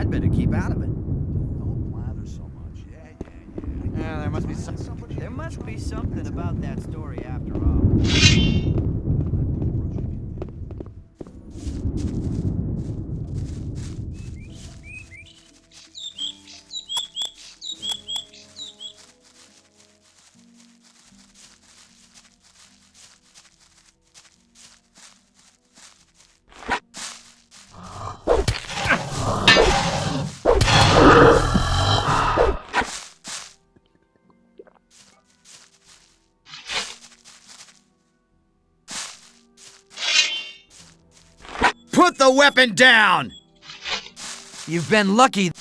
I'd better keep out of it. Don't blather so much. Yeah, there must be something about that story after all. Put the weapon down! You've been lucky.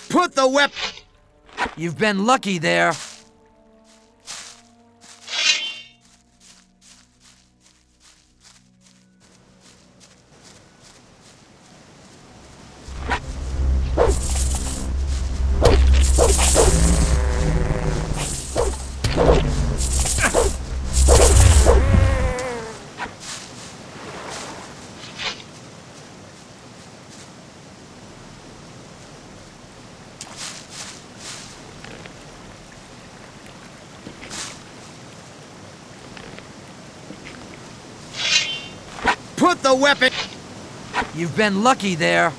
Put the weapon... You've been lucky there. Put the weapon... You've been lucky there.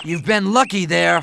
You've been lucky there.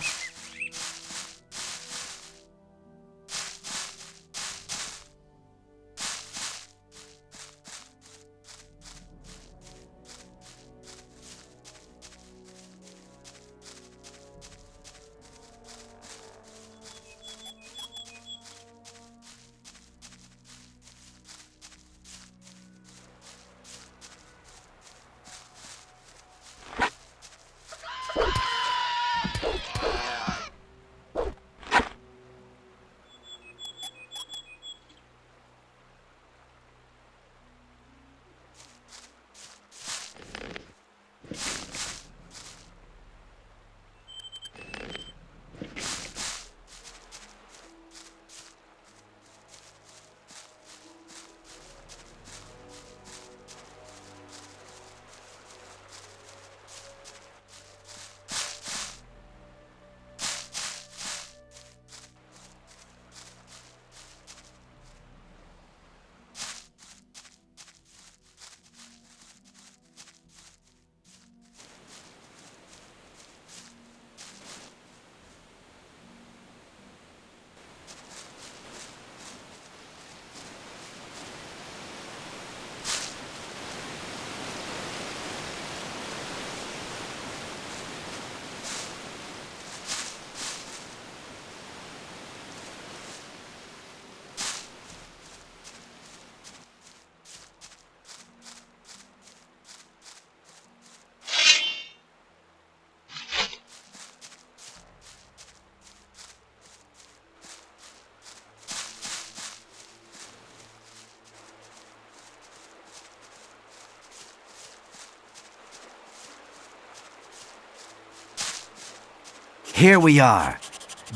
Here we are.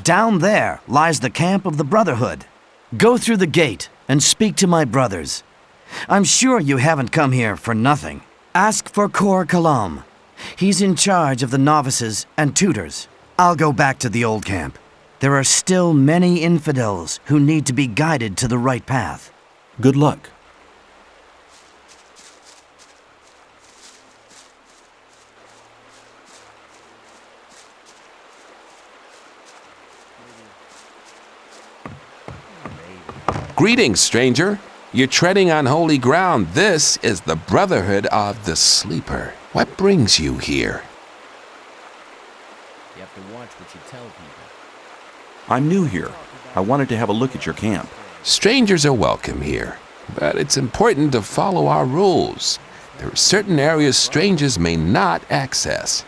Down there lies the camp of the Brotherhood. Go through the gate and speak to my brothers. I'm sure you haven't come here for nothing. Ask for Cor Kalam. He's in charge of the novices and tutors. I'll go back to the old camp. There are still many infidels who need to be guided to the right path. Good luck. Greetings, stranger. You're treading on holy ground. This is the Brotherhood of the Sleeper. What brings you here? You have to watch what you tell people. I'm new here. I wanted to have a look at your camp. Strangers are welcome here, but it's important to follow our rules. There are certain areas strangers may not access.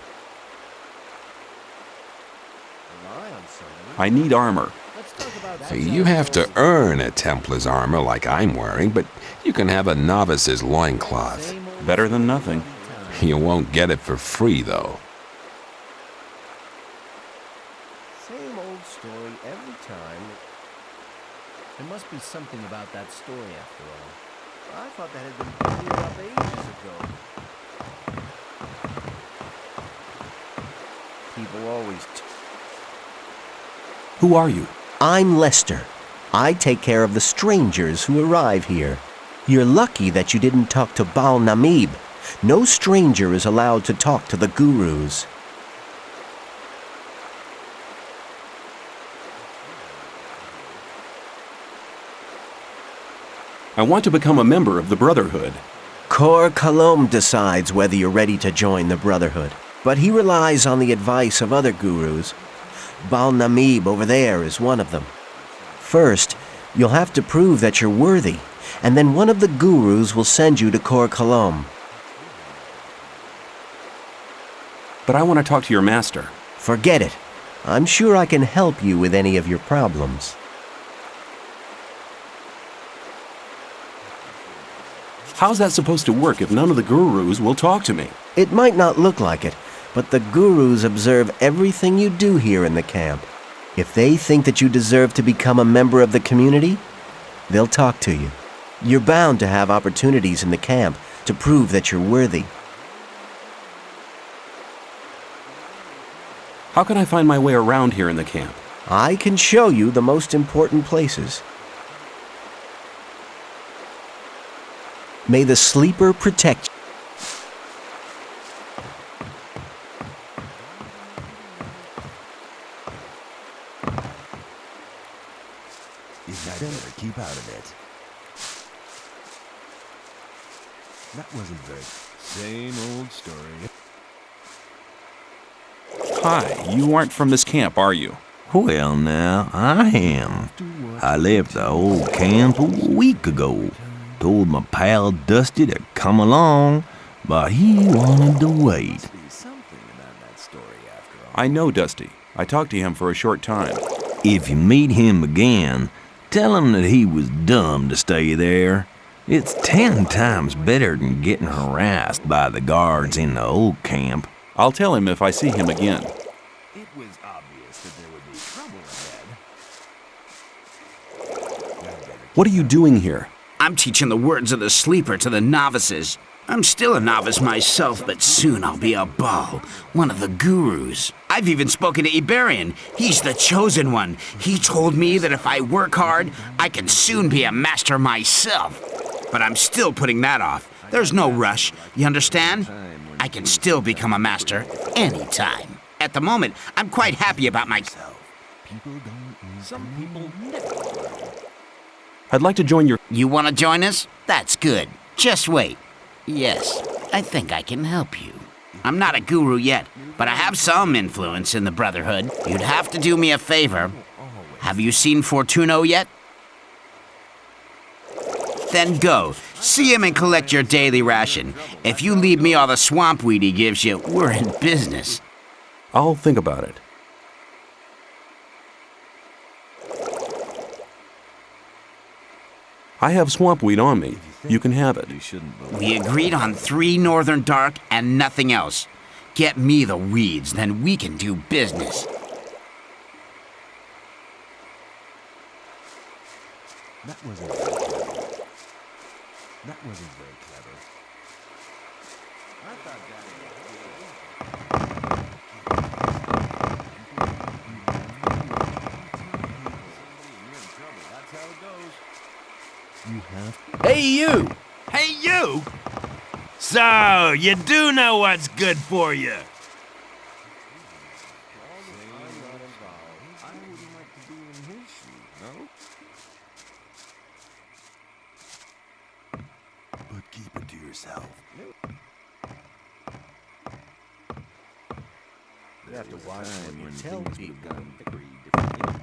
I need armor. You have to earn a Templar's armor like I'm wearing, but you can have a novice's loincloth. Better than nothing. You won't get it for free, though. Same old story every time. There must be something about that story after all. I thought that had been cleared up ages ago. People always... Who are you? I'm Lester. I take care of the strangers who arrive here. You're lucky that you didn't talk to Baal Namib. No stranger is allowed to talk to the gurus. I want to become a member of the Brotherhood. Cor Kalom decides whether you're ready to join the Brotherhood, but he relies on the advice of other gurus. Baal Namib over there is one of them. First, you'll have to prove that you're worthy, and then one of the gurus will send you to Cor Kalom. But I want to talk to your master. Forget it. I'm sure I can help you with any of your problems. How's that supposed to work if none of the gurus will talk to me? It might not look like it, but the gurus observe everything you do here in the camp. If they think that you deserve to become a member of the community, they'll talk to you. You're bound to have opportunities in the camp to prove that you're worthy. How can I find my way around here in the camp? I can show you the most important places. May the Sleeper protect you. I better keep out of it. That wasn't very... Same old story. Hi, you aren't from this camp, are you? Well, now, I am. I left the old camp a week ago. Told my pal Dusty to come along, but he wanted to wait. I know Dusty. I talked to him for a short time. If you meet him again, tell him that he was dumb to stay there. It's 10 times better than getting harassed by the guards in the old camp. I'll tell him if I see him again. It was obvious that there would be trouble ahead. What are you doing here? I'm teaching the words of the Sleeper to the novices. I'm still a novice myself, but soon I'll be a Baal, one of the gurus. I've even spoken to Iberian. He's the chosen one. He told me that if I work hard, I can soon be a master myself. But I'm still putting that off. There's no rush, you understand? I can still become a master anytime. At the moment, I'm quite happy about myself. Some people never... I'd like to join your... You want to join us? That's good. Just wait. Yes, I think I can help you. I'm not a guru yet, but I have some influence in the Brotherhood. You'd have to do me a favor. Have you seen Fortuno yet? Then go. See him and collect your daily ration. If you leave me all the swamp weed he gives you, we're in business. I'll think about it. I have swamp weed on me. You can have it. We agreed on 3 Northern Dark and nothing else. Get me the weeds, then we can do business. That wasn't very clever. That wasn't very clever. I thought that That's how it goes. You have Hey, you! Hey, you! So, you do know what's good for you. I'm not involved. I wouldn't like to be in his shoes, no? but keep it to yourself. You have to watch what you When tell things would have people. gone very differently.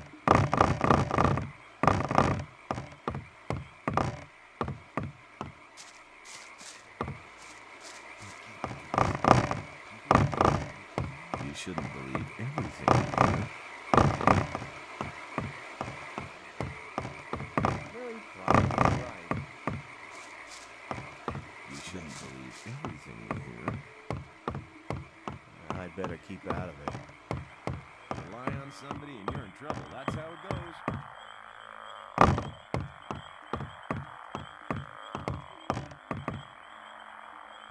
You shouldn't believe everything you hear. Very probably right. You shouldn't believe everything you hear. I'd better keep out of it. Rely on somebody and you're in trouble. That's how it goes.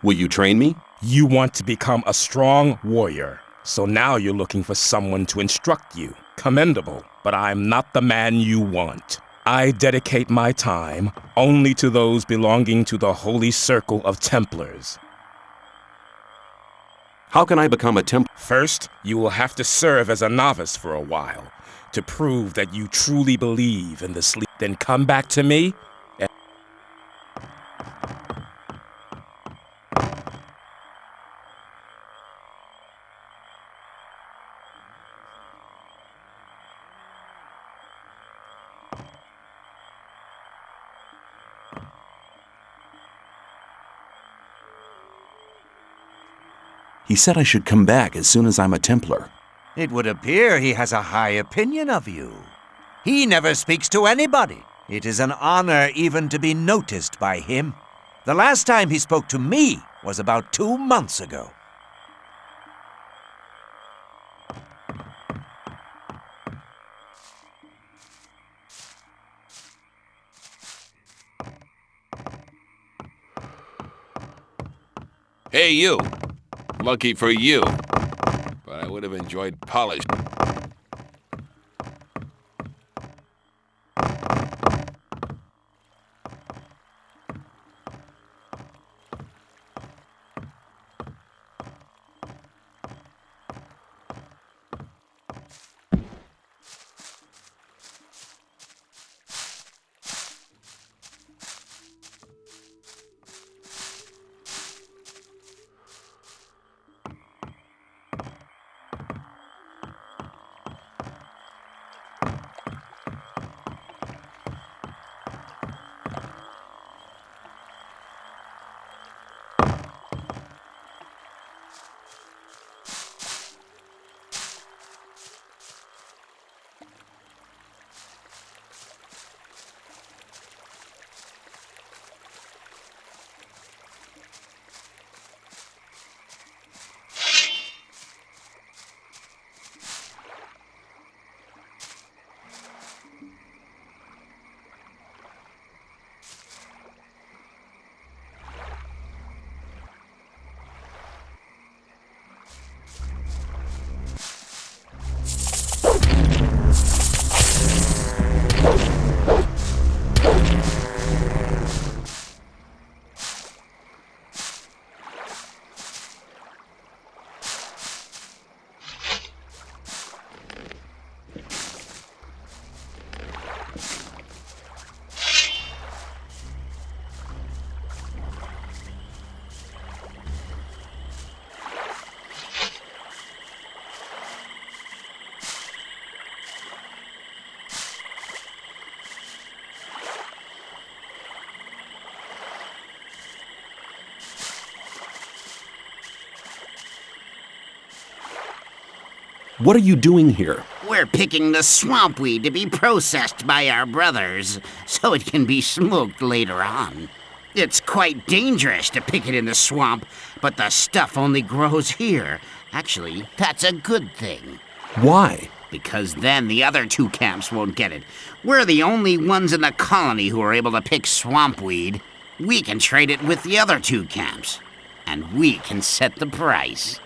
Will you train me? You want to become a strong warrior. So now you're looking for someone to instruct you. Commendable, but I'm not the man you want. I dedicate my time only to those belonging to the Holy Circle of Templars. How can I become a Templar? First, you will have to serve as a novice for a while to prove that you truly believe in the sleep. Then come back to me. He said I should come back as soon as I'm a Templar. It would appear he has a high opinion of you. He never speaks to anybody. It is an honor even to be noticed by him. The last time he spoke to me was about 2 months ago. Hey, you. Lucky for you. But I would have enjoyed polished. What are you doing here? We're picking the swamp weed to be processed by our brothers, so it can be smoked later on. It's quite dangerous to pick it in the swamp, but the stuff only grows here. Actually, that's a good thing. Why? Because then the other 2 camps won't get it. We're the only ones in the colony who are able to pick swampweed. We can trade it with the other 2 camps. And we can set the price.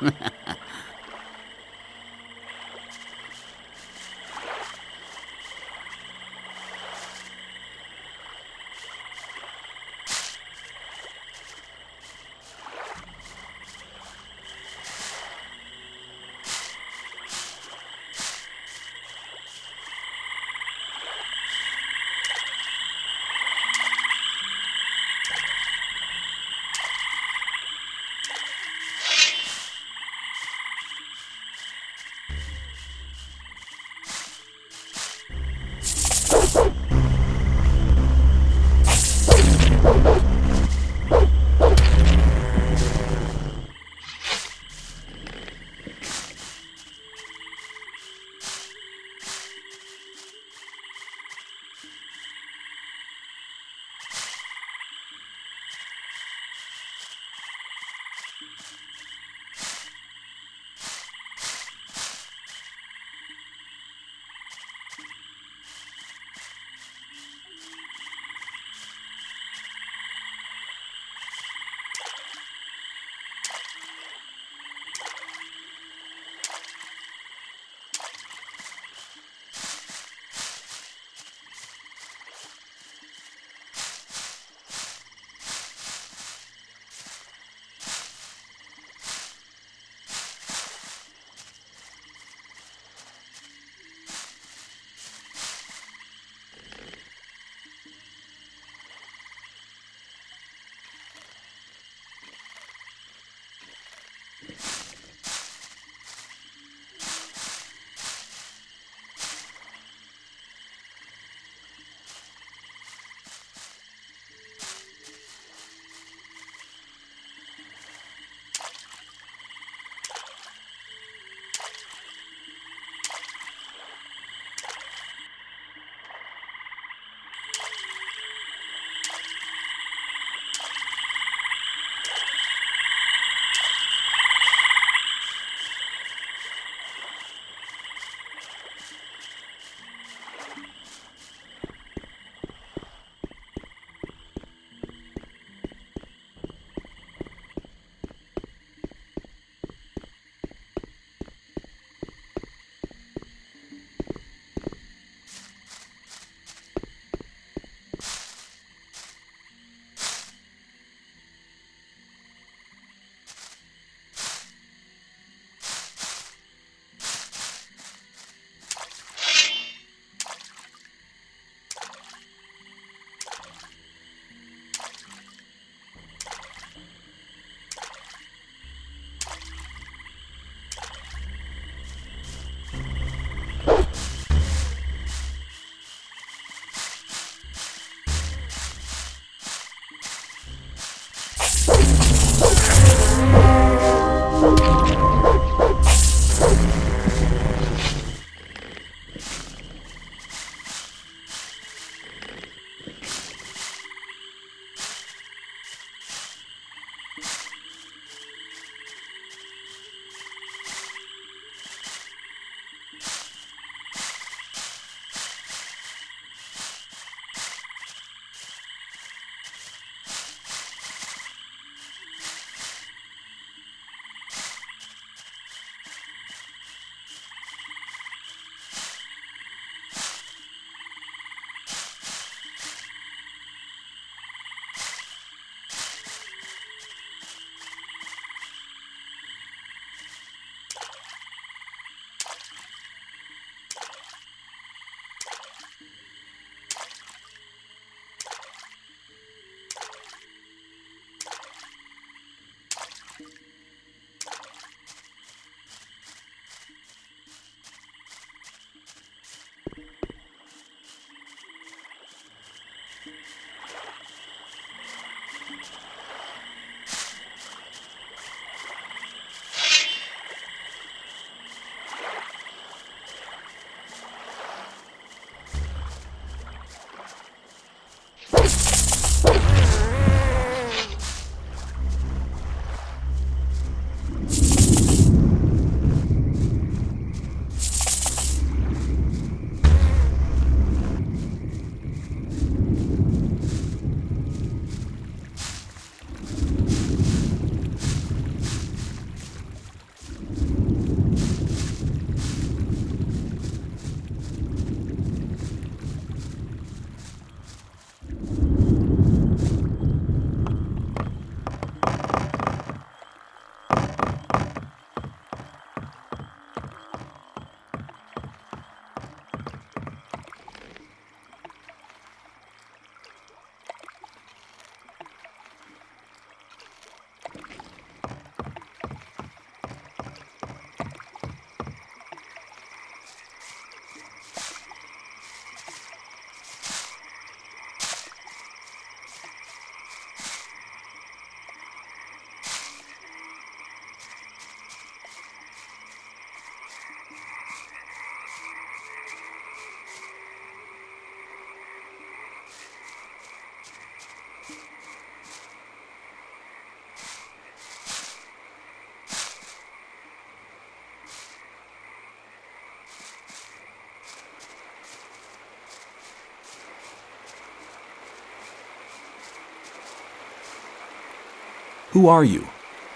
Who are you?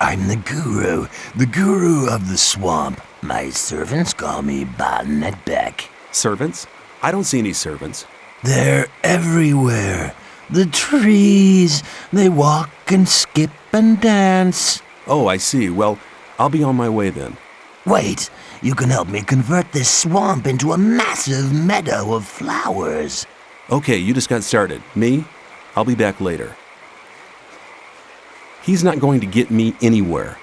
I'm the guru of the swamp. My servants call me Balnetbeck. Servants? I don't see any servants. They're everywhere. The trees, they walk and skip and dance. Oh, I see. Well, I'll be on my way then. Wait, you can help me convert this swamp into a massive meadow of flowers. Okay, you just got started. Me? I'll be back later. He's not going to get me anywhere.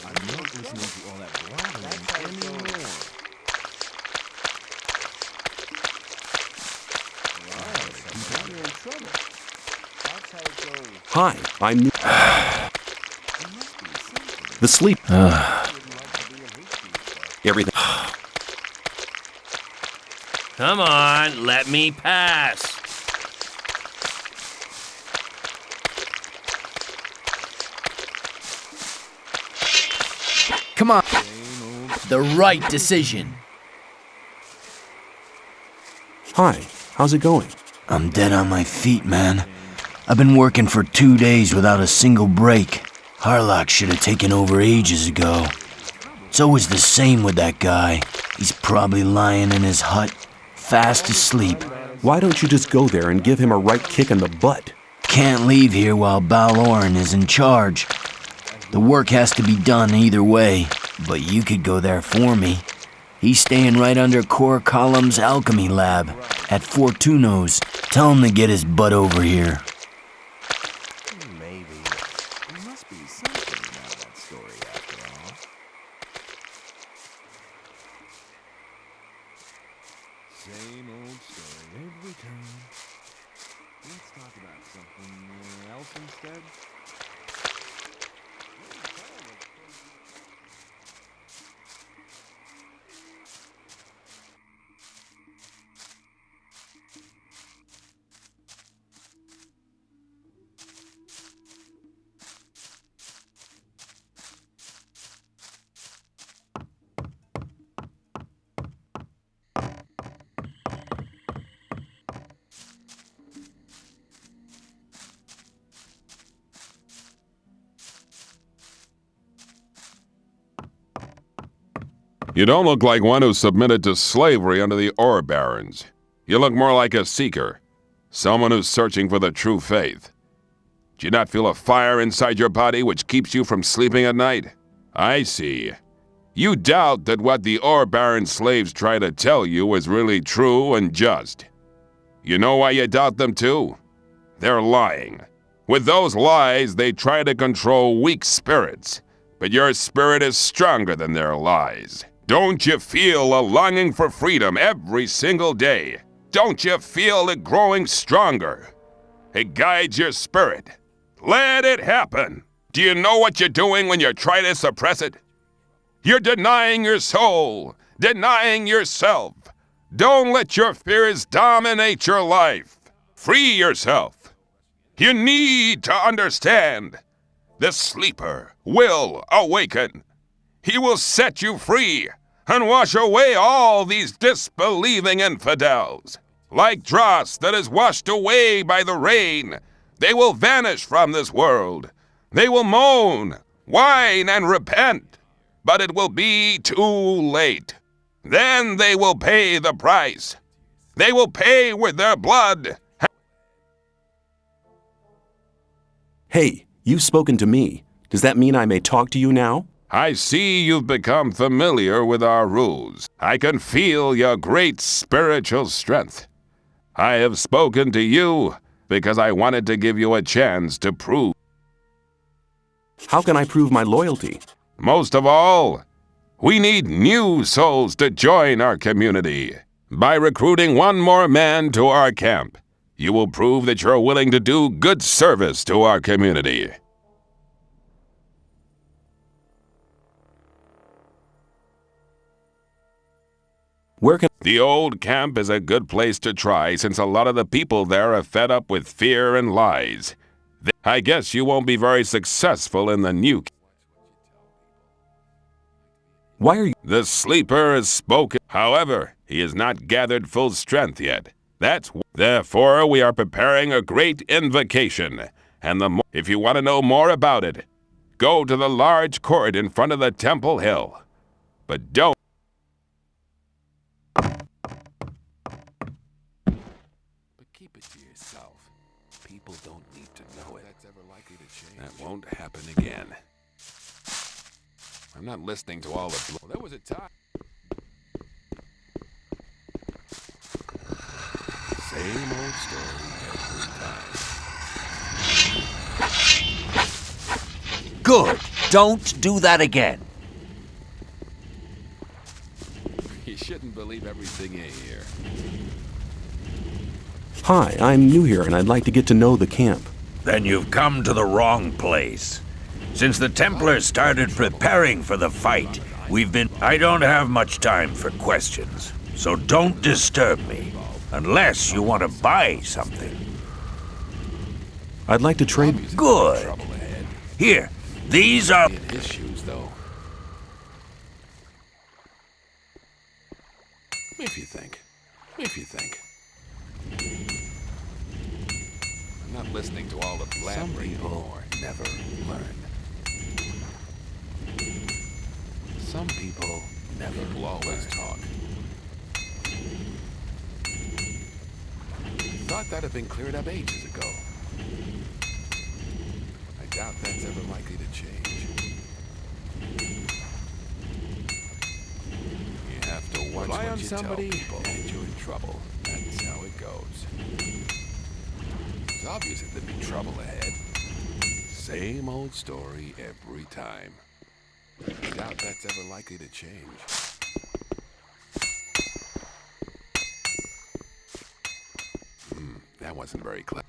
I'm not listening to all that blabbering anymore. You're in trouble. That's how it goes. Hi, I'm new. The sleep. Everything. Come on, let me pass. Come on. The right decision. Hi, how's it going? I'm dead on my feet, man. I've been working for 2 days without a single break. Harlock should have taken over ages ago. It's always the same with that guy. He's probably lying in his hut, fast asleep. Why don't you just go there and give him a right kick in the butt? Can't leave here while Balorn is in charge. The work has to be done either way, but you could go there for me. He's staying right under Core Column's alchemy lab at Fortuno's. Tell him to get his butt over here. Maybe. There must be something about that story after all. Same old story every time. Let's talk about something else instead. You don't look like one who submitted to slavery under the ore barons. You look more like a seeker, someone who's searching for the true faith. Do you not feel a fire inside your body which keeps you from sleeping at night? I see. You doubt that what the ore baron slaves try to tell you is really true and just. You know why you doubt them too? They're lying. With those lies, they try to control weak spirits, but your spirit is stronger than their lies. Don't you feel a longing for freedom every single day? Don't you feel it growing stronger? It guides your spirit. Let it happen. Do you know what you're doing when you try to suppress it? You're denying your soul, denying yourself. Don't let your fears dominate your life. Free yourself. You need to understand. The sleeper will awaken. He will set you free and wash away all these disbelieving infidels. Like dross that is washed away by the rain, they will vanish from this world. They will moan, whine, and repent, but it will be too late. Then they will pay the price. They will pay with their blood. Hey, you've spoken to me. Does that mean I may talk to you now? I see you've become familiar with our rules. I can feel your great spiritual strength. I have spoken to you because I wanted to give you a chance to prove. How can I prove my loyalty? Most of all, we need new souls to join our community. By recruiting one more man to our camp, you will prove that you're willing to do good service to our community. Where can... The old camp is a good place to try since a lot of the people there are fed up with fear and lies. I guess you won't be very successful in the new camp. Why are you... The sleeper has spoken. However, he has not gathered full strength yet. Therefore, we are preparing a great invocation. And if you want to know more about it, go to the large court in front of the Temple Hill. But don't. Keep it to yourself. People don't need to know it. That's ever likely to change. That won't happen again. I'm not listening to all the there was a time. Same old story every time. Good. Don't do that again. You shouldn't believe everything you hear. Hi, I'm new here and I'd like to get to know the camp. Then you've come to the wrong place. Since the Templars started preparing for the fight, I don't have much time for questions, so don't disturb me, unless you want to buy something. I'd like to trade... Good. Here, these are... His shoes, though. If you think. I'm not listening to all the blabbering. Some people never learn. Some people never always talk. Thought that had been cleared up ages ago. I doubt that's ever likely to change. You have to watch what you tell people, and you're in trouble. That's how it goes. It's obvious that there'd be trouble ahead. Same old story every time. I doubt that's ever likely to change. That wasn't very clever.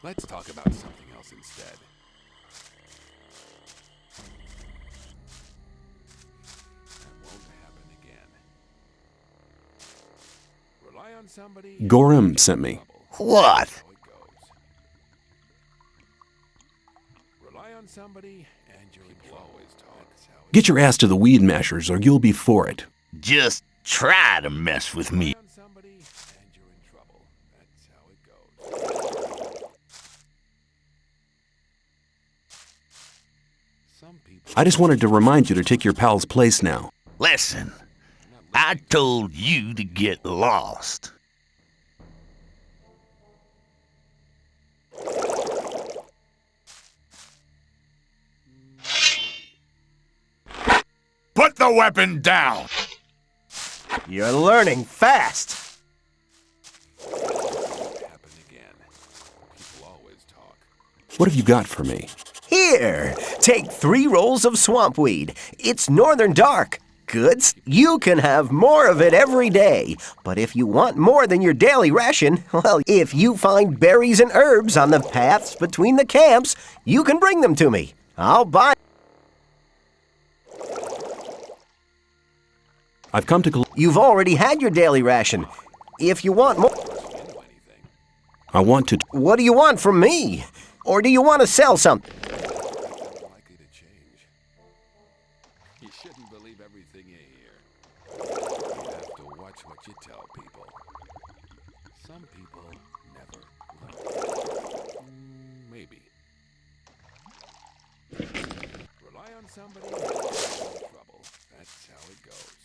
Let's talk about something else instead. That won't happen again. Rely on somebody. Gorham sent me. What? Rely on somebody and you'll always talk. Get your ass to the weed mashers or you'll be for it. Just try to mess with me. I just wanted to remind you to take your pal's place now. Listen, I told you to get lost. Put the weapon down! You're learning fast. What have you got for me? Here, take 3 rolls of swampweed. It's Northern Dark. Goods, you can have more of it every day. But if you want more than your daily ration, well, if you find berries and herbs on the paths between the camps, you can bring them to me. I'll buy. I've come to... You've already had your daily ration. If you want more... I want to... What do you want from me? Or do you want to sell something? Likely to change. You shouldn't believe everything you hear. You have to watch what you tell people. Some people never learn. Maybe. Rely on somebody in trouble. That's how it goes.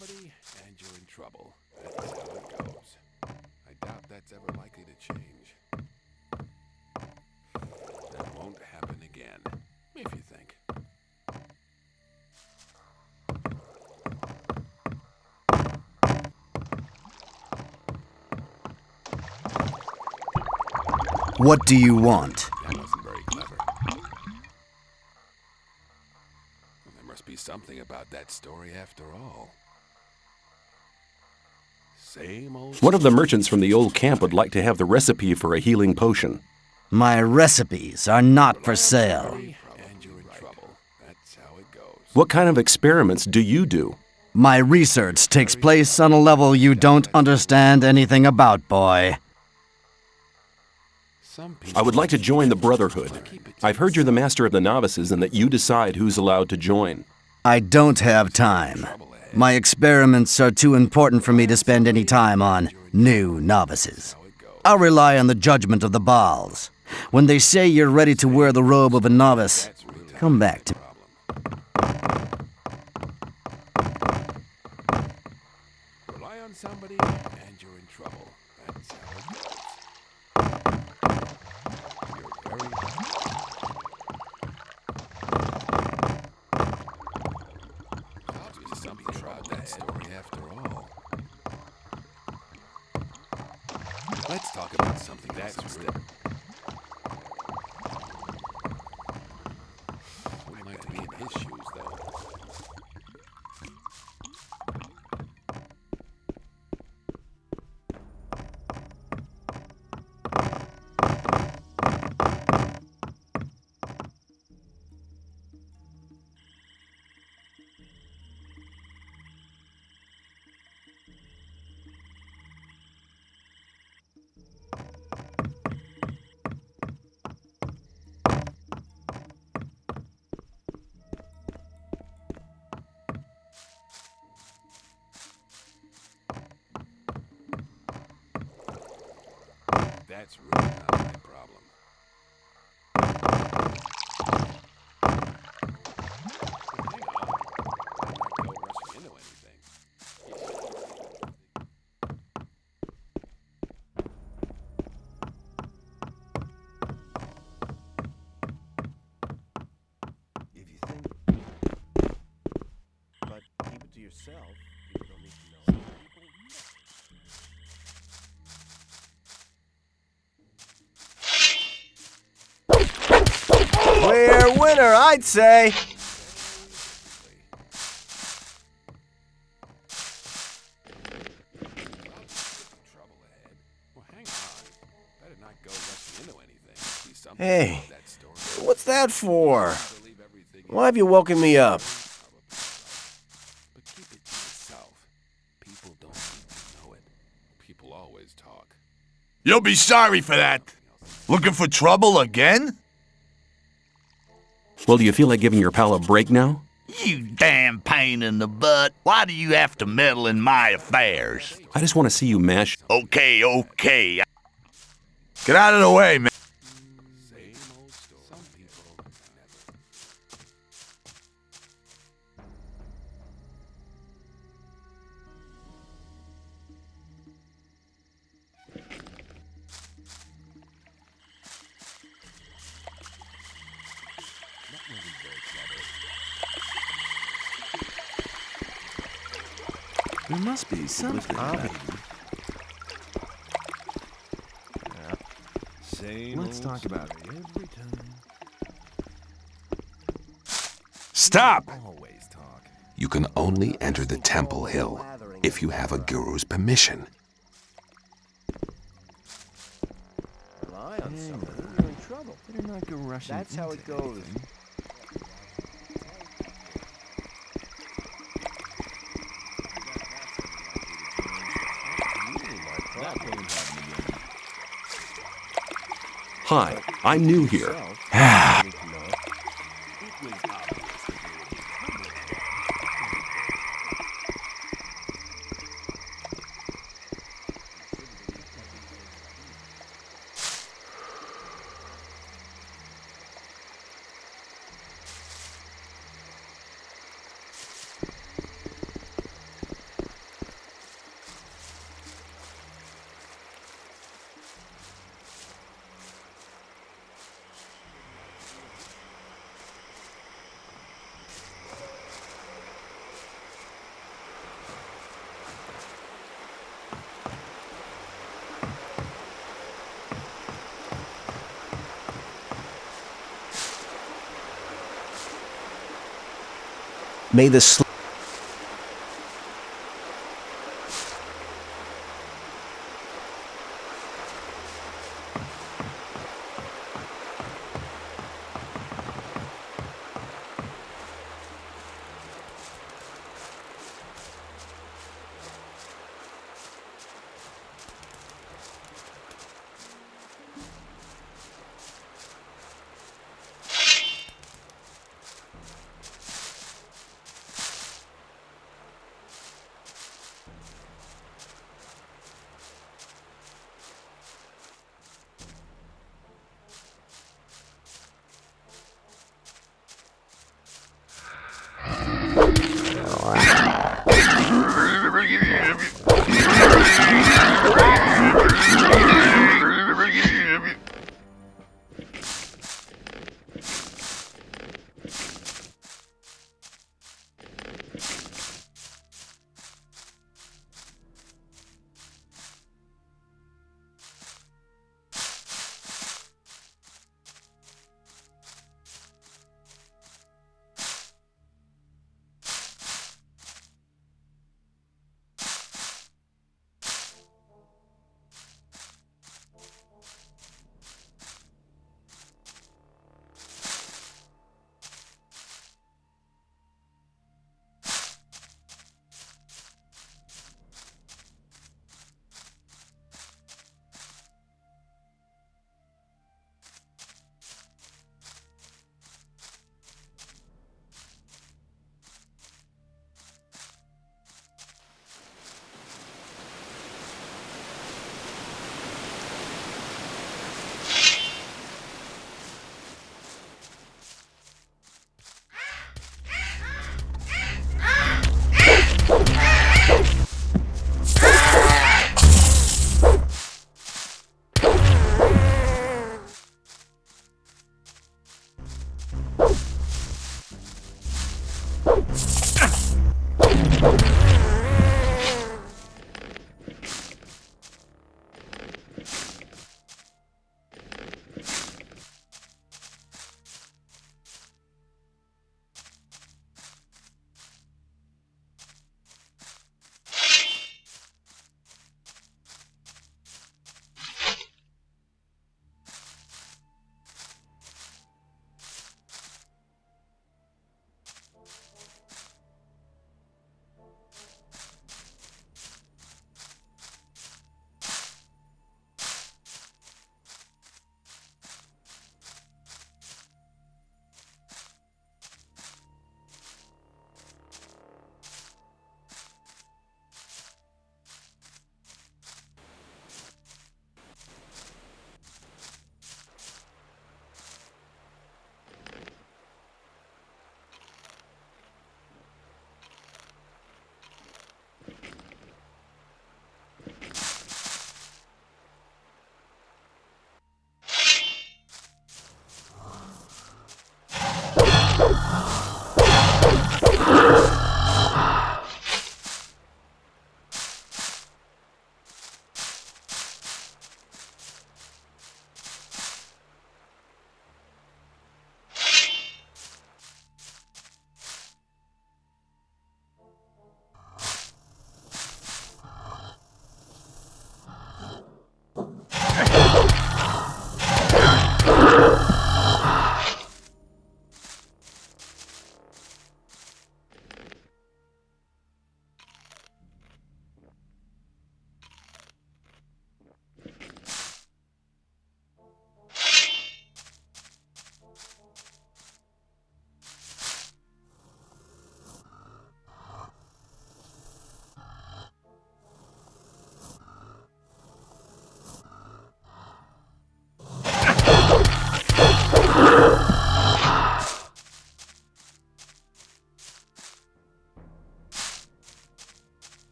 somebody and you're in trouble. That's how it goes. I doubt that's ever likely to change. That won't happen again, if you think. What do you want? That wasn't very clever. Well, there must be something about that story after all. Same old... One of the merchants from the old camp would like to have the recipe for a healing potion. My recipes are not for sale. And you're in trouble. That's how it goes. What kind of experiments do you do? My research takes place on a level you don't understand anything about, boy. I would like to join the Brotherhood. I've heard you're the master of the novices and that you decide who's allowed to join. I don't have time. My experiments are too important for me to spend any time on new novices. I'll rely on the judgment of the Baals. When they say you're ready to wear the robe of a novice, come back to me. Rely on somebody and you're in trouble. That's how it goes. You're very... There's something about that story after all. Let's talk about something that's real. Wouldn't like to be in his shoes, though. That's really not my problem. Hang on. I'm not go rushing into anything. If you think... But keep it to yourself. People don't need to know. Clear winner, I'd say. Trouble ahead. Well, hang on. Better not go rushing into anything. See something Hey, about that story. what's that for? Believe everything Why have you woken me up? But keep it to yourself. People don't need to know it. People always talk. You'll be sorry for that. Looking for trouble again? Well, do you feel like giving your pal a break now? You damn pain in the butt. Why do you have to meddle in my affairs? I just want to see you mash. Okay. Get out of the way, man. Same old story. Some people never. That wasn't very clever. There must be something. Let's talk about it every time. Stop! Always talk. You can only enter the Temple Hill if you have a guru's permission. Rely on somebody, you're in trouble. Better not go rushing. That's how it goes. Anything. Hi, I'm new here. May the sl-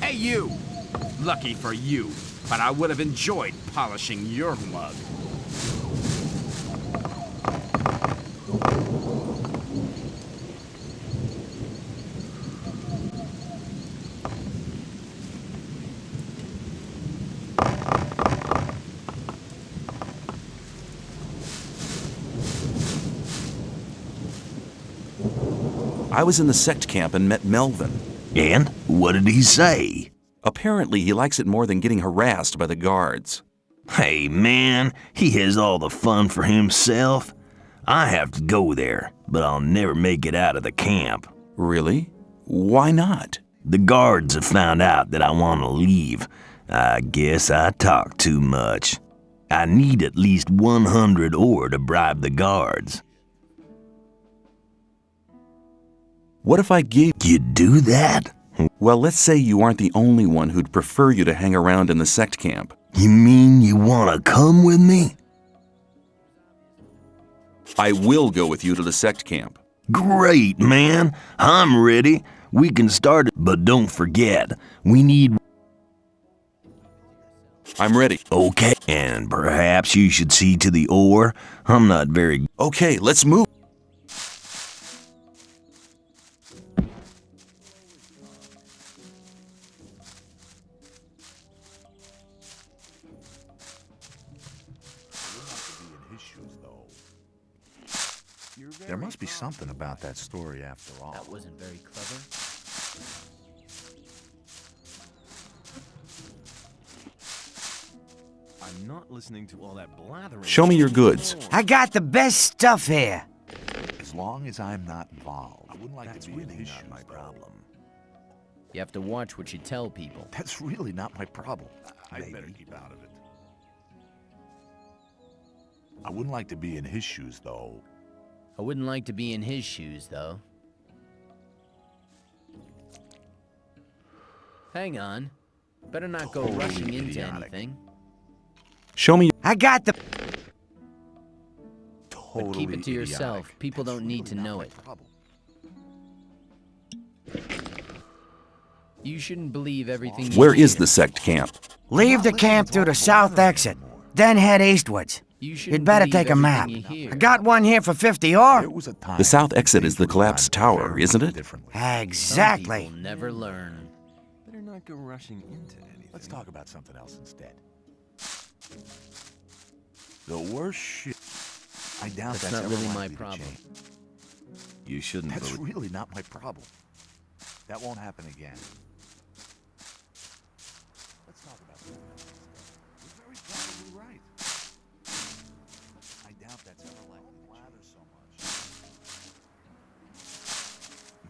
Hey, you! Lucky for you, but I would have enjoyed polishing your mug. I was in the sect camp and met Melvin. And what did he say? Apparently, he likes it more than getting harassed by the guards. Hey, man, he has all the fun for himself. I have to go there, but I'll never make it out of the camp. Really? Why not? The guards have found out that I want to leave. I guess I talk too much. I need at least 100 ore to bribe the guards. What if I gave... You'd do that? Well, let's say you aren't the only one who'd prefer you to hang around in the sect camp. You mean you want to come with me? I will go with you to the sect camp. Great, man. I'm ready. We can start it, but don't forget, we need... I'm ready. Okay, and perhaps you should see to the ore. I'm not very... Okay, let's move. There must be something about that story after all. That wasn't very clever. I'm not listening to all that blathering. Show me your goods. I got the best stuff here. As long as I'm not involved, I wouldn't like That's to be really in his not shoes, my though. problem. You have to watch what you tell people. That's really not my problem. I'd Maybe. better keep out of it. I wouldn't like to be in his shoes, though. I wouldn't like to be in his shoes, though. Hang on. Better not go rushing into anything. Show me... I got the... But keep it to yourself. People don't need to know it. You shouldn't believe everything you Where is hear. the sect camp? Leave the camp through the south exit, then head eastwards. You'd better take a map. I got one here for 50 ore. The south exit is the collapsed tower, isn't it? Exactly. Some people never learn. Better not go rushing into anything. Let's talk about something else instead. The worst shit. I doubt That's that's not ever really my likely to problem. change. You shouldn't That's vote. really not my problem. That won't happen again. Let's talk about something else instead. You're very probably right. I doubt that's ever likely to blather so much.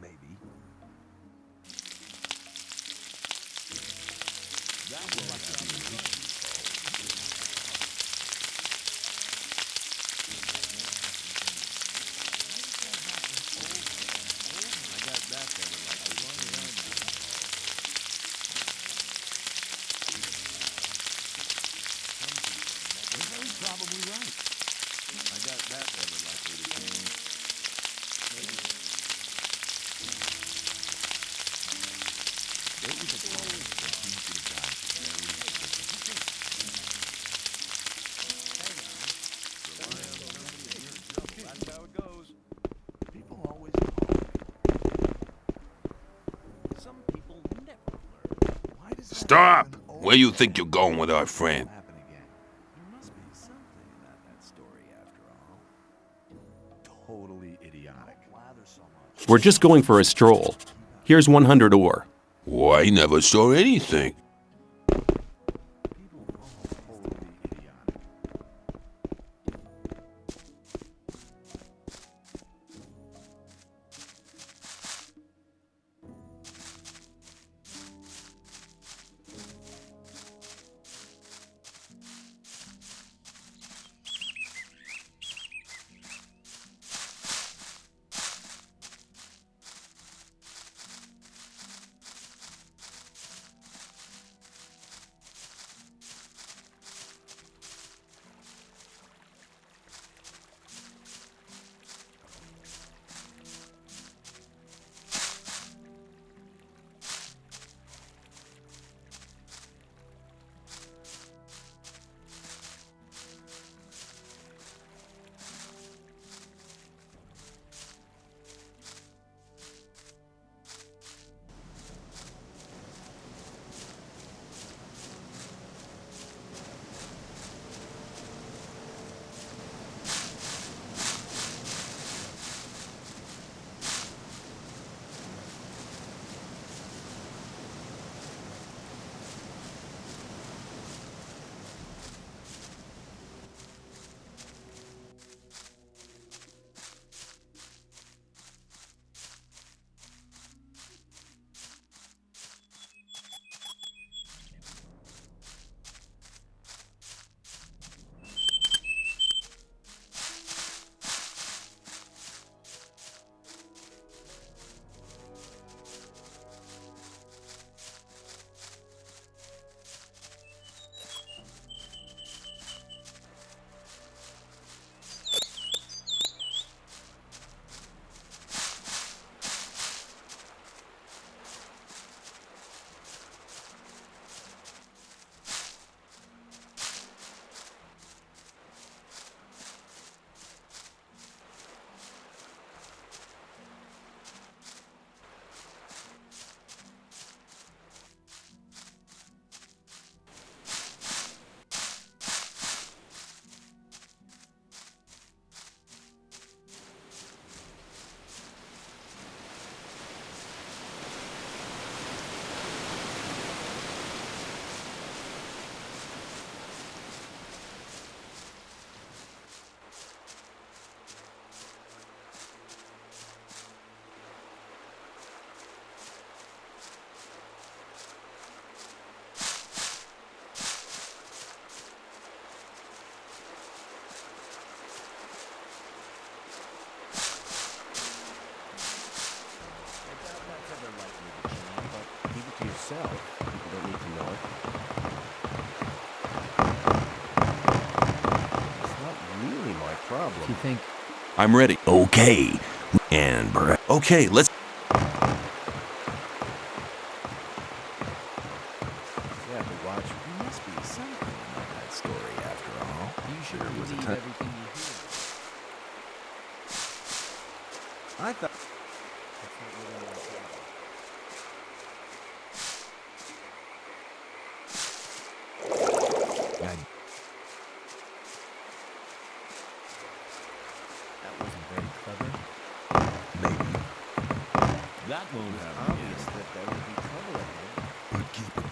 Maybe. That will like to be an issue, probably right. I doubt that's ever likely to change. There was a time when he could have died very That's how it goes. People always Some people never learn. Why does that Stop! happen over Where you think you're going with our friend? happen again? There must be something about that story after all. Totally idiotic. Blather so much. We're just going for a stroll. Here's 100 ore. Why, I never saw anything. People are totally idiotic. If you think I'm ready. Okay. And Okay, let's. You have to watch. There must be something about that story after all. you should believe everything you hear. I thought. That wasn't very clever. maybe. That won't happen. Obvious that there will be trouble ahead. But keep it.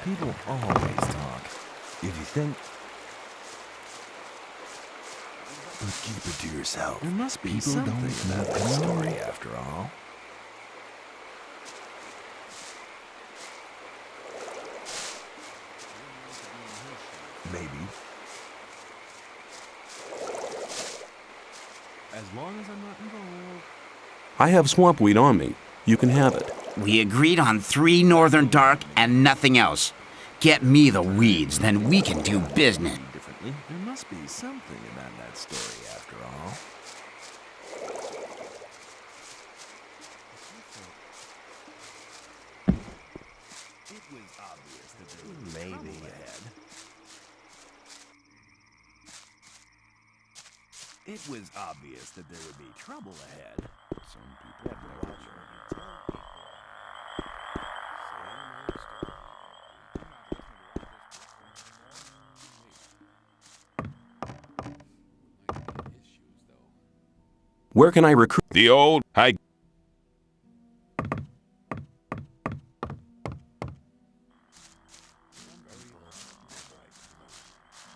People always talk. If you think. But keep it to yourself. There must be People something don't about that know. story after all. Maybe. As long as I'm not involved. I have swampweed on me. You can have it. We agreed on 3 Northern Dark and nothing else. Get me the weeds, then we can do business. Differently. There must be something about that story after all. It was obvious that there would be maybe ahead. It was obvious that there would be trouble ahead. Some people have to watch what you tell people. Where can I recruit? The old high.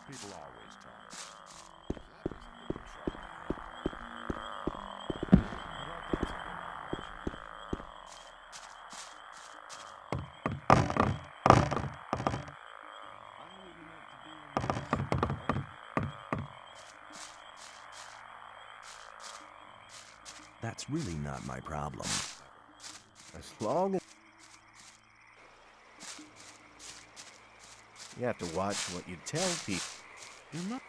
People always talk. That's really not my problem. As long as you have to watch what you tell people. You're not.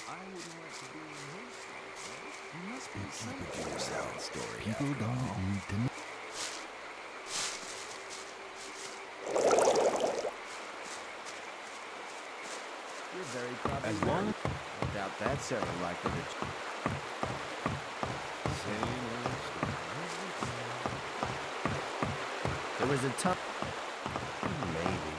I wouldn't like to be in his place. There must be something to yourself story. People don't need to know. You're very probably As long right. I doubt that's ever likely to. Same old story. There was a time. Maybe.